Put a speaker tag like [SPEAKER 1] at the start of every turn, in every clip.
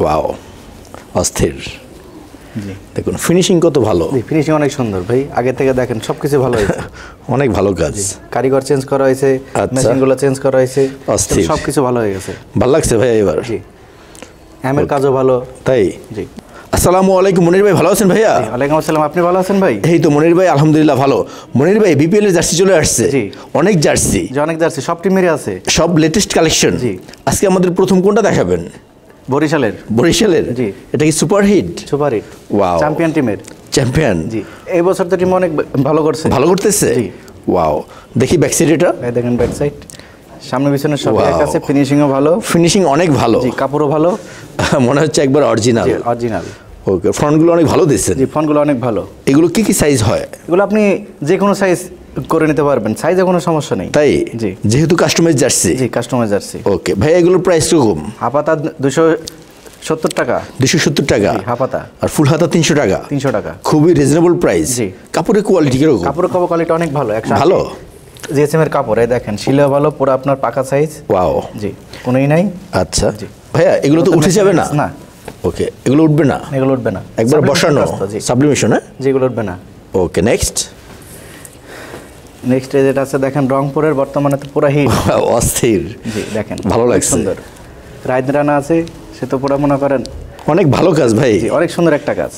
[SPEAKER 1] Wow অস্থির
[SPEAKER 2] জি
[SPEAKER 1] দেখুন finishing কত ভালো
[SPEAKER 2] ফিনিশিং অনেক সুন্দর ভাই আগে থেকে দেখেন সবকিছু ভালো হয়েছে
[SPEAKER 1] অনেক ভালো কাজ
[SPEAKER 2] কারিগর চেঞ্জ করা হয়েছে মেশিনগুলো চেঞ্জ করা হয়েছে
[SPEAKER 1] অস্থির
[SPEAKER 2] সবকিছু ভালো হয়ে গেছে
[SPEAKER 1] ভালো লাগছে ভাই এবার
[SPEAKER 2] জি এর কাজও ভালো
[SPEAKER 1] তাই
[SPEAKER 2] জি
[SPEAKER 1] আসসালামু আলাইকুম মনির ভাই ভালো আছেন ভাইয়া
[SPEAKER 2] ওয়ালাইকুম আসসালাম আপনি ভালো আছেন ভাই
[SPEAKER 1] এই তো মনির ভাই আলহামদুলিল্লাহ ভালো মনির ভাই বিপিএল এর জার্সি চলে আসছে
[SPEAKER 2] জি
[SPEAKER 1] অনেক জার্সি
[SPEAKER 2] অনেক জার্সি সব টিমেরই আছে
[SPEAKER 1] সব লেটেস্ট কালেকশন
[SPEAKER 2] জি
[SPEAKER 1] আজকে আমাদের প্রথম কোনটা দেখাবেন বরিশালের
[SPEAKER 2] জি
[SPEAKER 1] এটা কি সুপার হিট ওয়াও
[SPEAKER 2] চ্যাম্পিয়ন টিমের
[SPEAKER 1] চ্যাম্পিয়ন
[SPEAKER 2] জি এই বছর তো টিম অনেক ভালো করতেছে
[SPEAKER 1] জি ওয়াও দেখি ব্যাক সাইড এটা
[SPEAKER 2] এই দেখেন ব্যাক সাইড সামনে পিছনে সব এক আছে ফিনিশিংও ভালো
[SPEAKER 1] ফিনিশিং অনেক ভালো
[SPEAKER 2] জি কাপড়ও ভালো
[SPEAKER 1] মনে হচ্ছে একবার অরিজিনাল
[SPEAKER 2] অরিজিনাল
[SPEAKER 1] ওকে ফ্রন্টগুলো অনেক ভালো দিয়েছেন
[SPEAKER 2] জি ফ্রন্টগুলো অনেক ভালো
[SPEAKER 1] এগুলো কি সাইজ হয়
[SPEAKER 2] এগুলো আপনি যে কোনো সাইজ করে নিতে পারবেন সাইজে কোনো সমস্যা নেই
[SPEAKER 1] তাই
[SPEAKER 2] জি
[SPEAKER 1] যেহেতু কাস্টমাইজ জার্সি
[SPEAKER 2] জি কাস্টমাইজ জার্সি
[SPEAKER 1] ওকে ভাই এগুলোর প্রাইস কম
[SPEAKER 2] হাপাতা 270 টাকা
[SPEAKER 1] 270 টাকা
[SPEAKER 2] হাপাতা
[SPEAKER 1] আর ফুল হাতা 300 টাকা
[SPEAKER 2] 300 টাকা
[SPEAKER 1] খুবই রিজনেবল প্রাইস
[SPEAKER 2] জি
[SPEAKER 1] কাপড়ের কোয়ালিটি কিরকম
[SPEAKER 2] কাপড়ের কোয়ালিটি অনেক ভালো
[SPEAKER 1] ভালো
[SPEAKER 2] জিএসএম এর কাপড় এই দেখেন শিলা ভালো পুরো আপনার পাকা সাইজ
[SPEAKER 1] ওয়াও
[SPEAKER 2] জি কোনোই নাই
[SPEAKER 1] আচ্ছা ভাইয়া এগুলো তো উঠে যাবে না
[SPEAKER 2] না
[SPEAKER 1] ওকে এগুলো উঠবে না একবার বসানো সাবলিমেশন হ্যাঁ
[SPEAKER 2] যেগুলো উঠবে না
[SPEAKER 1] ওকে নেক্সট
[SPEAKER 2] যেটা আছে দেখেন রংপুরের বর্তমানে তো পুরো হিট
[SPEAKER 1] অস্থির
[SPEAKER 2] জি দেখেন
[SPEAKER 1] ভালো লাগছে
[SPEAKER 2] সুন্দর রায়দানা আছে সে তো পুরো মনে করেন
[SPEAKER 1] অনেক ভালো কাজ ভাই
[SPEAKER 2] অনেক সুন্দর একটা কাজ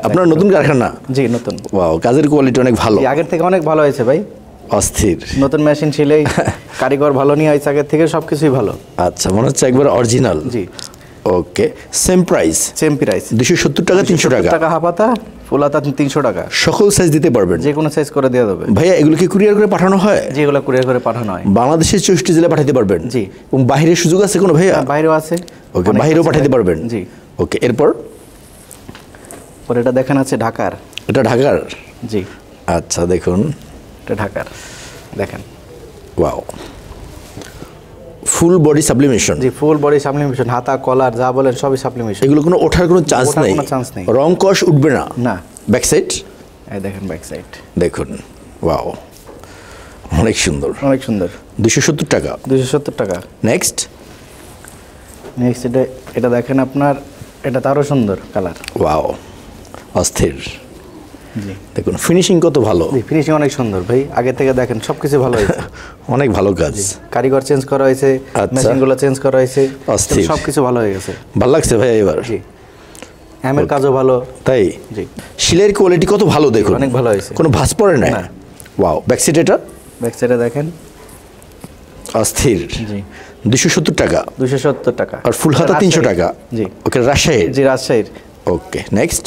[SPEAKER 1] আপনার নতুন কারখানা
[SPEAKER 2] জি নতুন
[SPEAKER 1] ওয়াও কাজের কোয়ালিটি অনেক ভালো
[SPEAKER 2] আগের থেকে অনেক ভালো হয়েছে ভাই
[SPEAKER 1] অস্থির
[SPEAKER 2] নতুন মেশিন ছিলেই কারিগর ভালো নিয়ে আইছে আগের থেকে সবকিছুই ভালো
[SPEAKER 1] আচ্ছা মনে হচ্ছে একবার অরিজিনাল
[SPEAKER 2] জি
[SPEAKER 1] ওকে সেম প্রাইস 270 টাকা 300 টাকা
[SPEAKER 2] হাপাতা ফুল হাতা 300 টাকা
[SPEAKER 1] সকল সাইজ দিতে পারবেন
[SPEAKER 2] যে কোনো সাইজ করে দেওয়া যাবে
[SPEAKER 1] ভাইয়া এগুলো কি কুরিয়ার করে পাঠানো হয়
[SPEAKER 2] যেগুলো কুরিয়ার করে পাঠানো হয়
[SPEAKER 1] বাংলাদেশের 64 জেলায় পাঠাতে পারবেন
[SPEAKER 2] জি
[SPEAKER 1] এবং বাইরের সুযোগ আছে কোনো ভাইয়া
[SPEAKER 2] বাইরেও আছে
[SPEAKER 1] ওকে বাইরেও পাঠাতে পারবেন
[SPEAKER 2] জি
[SPEAKER 1] ওকে এরপর
[SPEAKER 2] এটা দেখেন আছে ঢাকার
[SPEAKER 1] এটা ঢাকার
[SPEAKER 2] জি
[SPEAKER 1] আচ্ছা দেখুন
[SPEAKER 2] এটা ঢাকার দেখেন
[SPEAKER 1] ওয়াও ফুল বডি সাবলিমেশন
[SPEAKER 2] জি ফুল বডি সাবলিমেশন হাতা কলার যা বলেন সবই সাবলিমেশন
[SPEAKER 1] এগুলো কোনো ওঠার কোনো চান্স নেই রং কষ উঠবে না
[SPEAKER 2] না
[SPEAKER 1] ব্যাক সাইড
[SPEAKER 2] এই দেখেন ব্যাক সাইড
[SPEAKER 1] দেখুন ওয়াও অনেক সুন্দর 270 টাকা নেক্সট
[SPEAKER 2] এটা দেখেন আপনার এটা তারও সুন্দর কালার
[SPEAKER 1] ওয়াও অস্থির
[SPEAKER 2] জি
[SPEAKER 1] দেখুন ফিনিশিং কত ভালো
[SPEAKER 2] ফিনিশিং অনেক সুন্দর ভাই আগে থেকে দেখেন সবকিছু ভালো হয়েছে
[SPEAKER 1] অনেক ভালো কাজ
[SPEAKER 2] কারিগর চেঞ্জ করা হয়েছে মেশিনগুলো চেঞ্জ করা হয়েছে
[SPEAKER 1] অস্থির
[SPEAKER 2] সবকিছু ভালো হয়ে গেছে
[SPEAKER 1] ভালো লাগছে ভাই এবার
[SPEAKER 2] জি এর কাজও ভালো
[SPEAKER 1] তাই
[SPEAKER 2] জি
[SPEAKER 1] শিলের কোয়ালিটি কত ভালো দেখুন
[SPEAKER 2] অনেক ভালো হয়েছে
[SPEAKER 1] কোনো ভাঁজ পড়ে না ওয়াও ব্যাক সাইড এটা
[SPEAKER 2] ব্যাক সাইডে দেখেন
[SPEAKER 1] অস্থির
[SPEAKER 2] জি
[SPEAKER 1] 270 টাকা আর ফুল হাতা 300 টাকা
[SPEAKER 2] জি
[SPEAKER 1] ওকে রাজশাহীর
[SPEAKER 2] ওকে
[SPEAKER 1] নেক্সট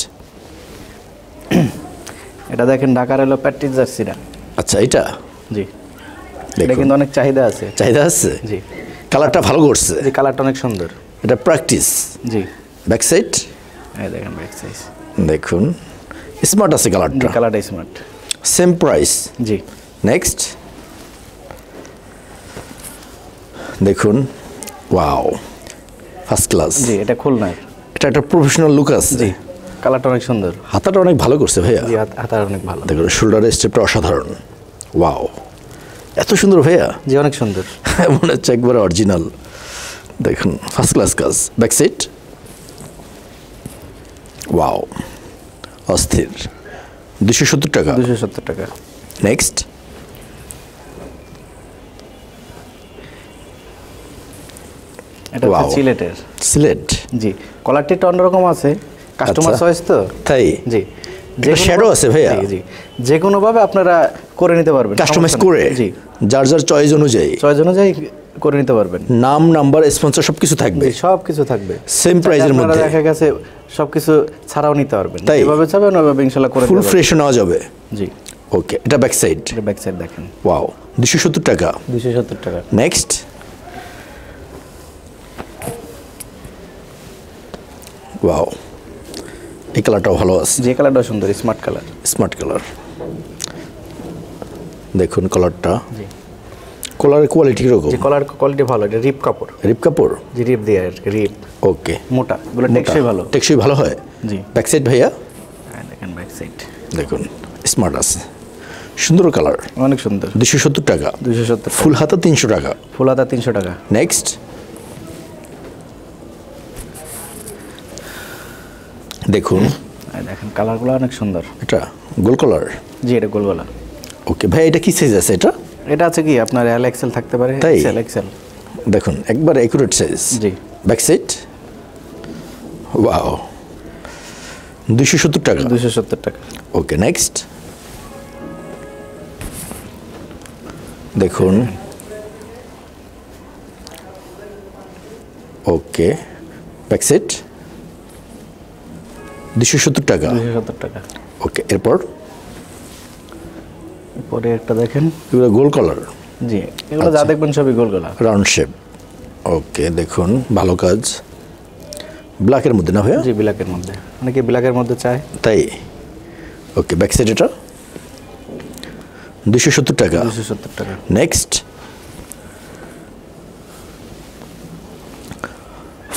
[SPEAKER 2] এটা দেখেন ঢাকার হলো প্র্যাকটিস জার্সিটা
[SPEAKER 1] আচ্ছা এটা
[SPEAKER 2] জি এটা কিন্তু অনেক চাহিদা আছে
[SPEAKER 1] জি কালারটা ভালো করছে
[SPEAKER 2] জি কালারটা অনেক সুন্দর
[SPEAKER 1] এটা প্র্যাকটিস
[SPEAKER 2] জি
[SPEAKER 1] ব্যাক সাইড
[SPEAKER 2] এই দেখেন ব্যাক সাইড
[SPEAKER 1] দেখুন স্মার্ট আছে
[SPEAKER 2] কালারটা স্মার্ট
[SPEAKER 1] সেম প্রাইস
[SPEAKER 2] জি
[SPEAKER 1] নেক্সট দেখুন ওয়াও ফার্স্ট ক্লাস
[SPEAKER 2] জি এটা খুলনার
[SPEAKER 1] এটা একটা প্রফেশনাল লুক আছে
[SPEAKER 2] জি কালারটা অনেক সুন্দর
[SPEAKER 1] হাতাটা অনেক ভালো করছে ভাইয়া
[SPEAKER 2] জি হাতাটা অনেক ভালো
[SPEAKER 1] দেখুন শোল্ডারের স্টেপটা অসাধারণ ওয়াও এত সুন্দর ভাইয়া
[SPEAKER 2] জি অনেক সুন্দর
[SPEAKER 1] মনে হচ্ছে একবার অরিজিনাল দেখুন ফার্স্ট ক্লাস কাজ ব্যাক সাইড ওয়াও অস্থির 270 টাকা নেক্সট
[SPEAKER 2] এটা হচ্ছে সিলেট জি কোয়ালিটিটা অন্যরকম আছে কাস্টমার চয়েস তো
[SPEAKER 1] তাই
[SPEAKER 2] জি
[SPEAKER 1] যে শ্যাডো আছে ভাইয়া
[SPEAKER 2] জি যে কোনো ভাবে আপনারা করে নিতে পারবেন
[SPEAKER 1] কাস্টমাইজ করে
[SPEAKER 2] জি
[SPEAKER 1] যার চয়েস অনুযায়ী
[SPEAKER 2] করে নিতে পারবেন
[SPEAKER 1] নাম নাম্বার স্পন্সর সবকিছু থাকবে সেম প্রাইজের মধ্যে
[SPEAKER 2] দেখা গেছে সবকিছু ছাড়াও নিতে পারবেন যেভাবে চাবেন ওইভাবে ইনশাআল্লাহ করে
[SPEAKER 1] ফুল ফ্রেশ নেওয়া যাবে
[SPEAKER 2] জি
[SPEAKER 1] ওকে এটা ব্যাক সাইড
[SPEAKER 2] দেখেন
[SPEAKER 1] ওয়াও 270 টাকা নেক্সট ওয়াও এই কালারটাও ভালো আছে
[SPEAKER 2] যে কালারটা সুন্দর স্মার্ট কালার
[SPEAKER 1] দেখুন কালারটা কলারের কোয়ালিটি কিরকম
[SPEAKER 2] যে কলার কোয়ালিটি ভালো এটা রিপ কাপড় জি রিপ দিয়ে রিপ
[SPEAKER 1] ওকে
[SPEAKER 2] মোটা এগুলো
[SPEAKER 1] টেকসই ভালো হয়
[SPEAKER 2] জি
[SPEAKER 1] ব্যাক সাইড ভাইয়া
[SPEAKER 2] দেখেন ব্যাক সাইড
[SPEAKER 1] দেখুন স্মার্ট আছে সুন্দর কালার
[SPEAKER 2] অনেক সুন্দর
[SPEAKER 1] 270 টাকা ফুল হাতা 300 টাকা
[SPEAKER 2] নেক্সট
[SPEAKER 1] দেখুন
[SPEAKER 2] দেখেন কালারগুলো অনেক সুন্দর।
[SPEAKER 1] এটা গোল কালার?
[SPEAKER 2] জি, এটা গোল গলা।
[SPEAKER 1] ওকে ভাই, এটা কি সাইজ আছে?
[SPEAKER 2] এটা আছে কি আপনার এল এক্সেল থাকতে পারে।
[SPEAKER 1] তাই?
[SPEAKER 2] এক্সেল।
[SPEAKER 1] দেখুন একবার অ্যাকুরেট সাইজ।
[SPEAKER 2] জি।
[SPEAKER 1] ব্যাক সাইড, ওয়াও, 270 টাকা।
[SPEAKER 2] 270 টাকা।
[SPEAKER 1] ওকে, নেক্সট দেখুন। ওকে, ব্যাক সাইড 270 টাকা।
[SPEAKER 2] 270 টাকা।
[SPEAKER 1] ওকে, এরপর
[SPEAKER 2] পরে একটা দেখেন,
[SPEAKER 1] এগুলো গোল কালার।
[SPEAKER 2] জি, এগুলো যা দেখবেন সবই গোল গলা,
[SPEAKER 1] রাউন্ড শেপ। ওকে, দেখুন ভালো কাজ। ব্ল্যাকের মধ্যে না ভাইয়া?
[SPEAKER 2] জি, ব্ল্যাকের মধ্যে, অনেকে ব্ল্যাকের মধ্যে চায়।
[SPEAKER 1] তাই? ওকে, ব্যাক সাইড এটা 270 টাকা।
[SPEAKER 2] 270 টাকা।
[SPEAKER 1] নেক্সট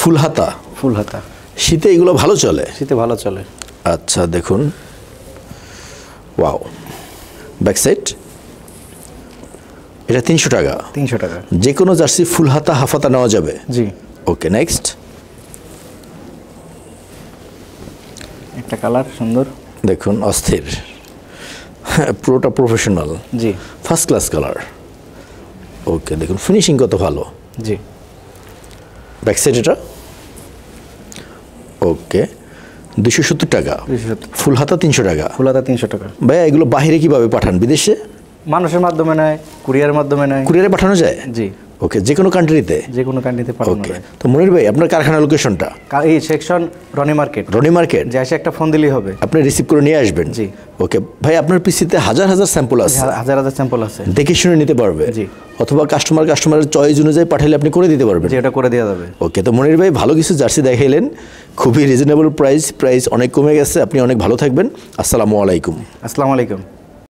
[SPEAKER 1] ফুল হাতা।
[SPEAKER 2] ফুল হাতা
[SPEAKER 1] শীতে এগুলো ভালো চলে?
[SPEAKER 2] শীতে ভালো চলে।
[SPEAKER 1] আচ্ছা, দেখুন, ওয়াও, ব্যাক সাইড এটা 300 টাকা।
[SPEAKER 2] 300 টাকা।
[SPEAKER 1] যে কোনো জার্সি ফুল হাতা হাফ হাতা নেওয়া যাবে?
[SPEAKER 2] জি।
[SPEAKER 1] ওকে, নেক্সট
[SPEAKER 2] একটা কালার সুন্দর,
[SPEAKER 1] দেখুন, অস্থির, পুরোটা প্রফেশনাল।
[SPEAKER 2] জি,
[SPEAKER 1] ফার্স্ট ক্লাস কালার। ওকে, দেখুন ফিনিশিং কত ভালো।
[SPEAKER 2] জি।
[SPEAKER 1] ব্যাক সাইড এটা ওকে 270 টাকা।
[SPEAKER 2] 270।
[SPEAKER 1] ফুল হাতা 300 টাকা।
[SPEAKER 2] ফুল হাতা 300 টাকা।
[SPEAKER 1] ভাইয়া এগুলো বাইরে কিভাবে পাঠান? বিদেশে?
[SPEAKER 2] মানুষের মাধ্যমে নেয়, কুরিয়ারের মাধ্যমে নেয়।
[SPEAKER 1] কুরিয়ারে পাঠানো যায়?
[SPEAKER 2] জি।
[SPEAKER 1] ওকে, যে কোনো কান্ট্রিতে?
[SPEAKER 2] যে কোনো কান্ট্রিতে পাঠানো
[SPEAKER 1] ওকে,
[SPEAKER 2] যায়।
[SPEAKER 1] তো মনির ভাই আপনার কারখানা লোকেশনটা?
[SPEAKER 2] এই section Roni market.
[SPEAKER 1] Roni market?
[SPEAKER 2] যে এসে একটা ফোন দিলেই হবে,
[SPEAKER 1] আপনি রিসিভ করে নিয়ে আসবেন?
[SPEAKER 2] জি।
[SPEAKER 1] ওকে ভাই, আপনার পিসিতে হাজার হাজার স্যাম্পল আছে?
[SPEAKER 2] হাজার হাজার স্যাম্পল আছে,
[SPEAKER 1] দেখে শুনে নিতে পারবে?
[SPEAKER 2] জি।
[SPEAKER 1] অথবা কাস্টমারের চয়েস অনুযায়ী পাঠালে আপনি করে দিতে পারবেন?
[SPEAKER 2] যে এটা করে দেওয়া যাবে।
[SPEAKER 1] ওকে, তো মনির ভাই ভালো কিছু জার্সি দেখাইলেন, খুবই রিজনেবল প্রাইস অনেক কমে গেছে। আপনি অনেক ভালো থাকবেন। আসসালামু আলাইকুম।
[SPEAKER 2] আসসালামু আলাইকুম।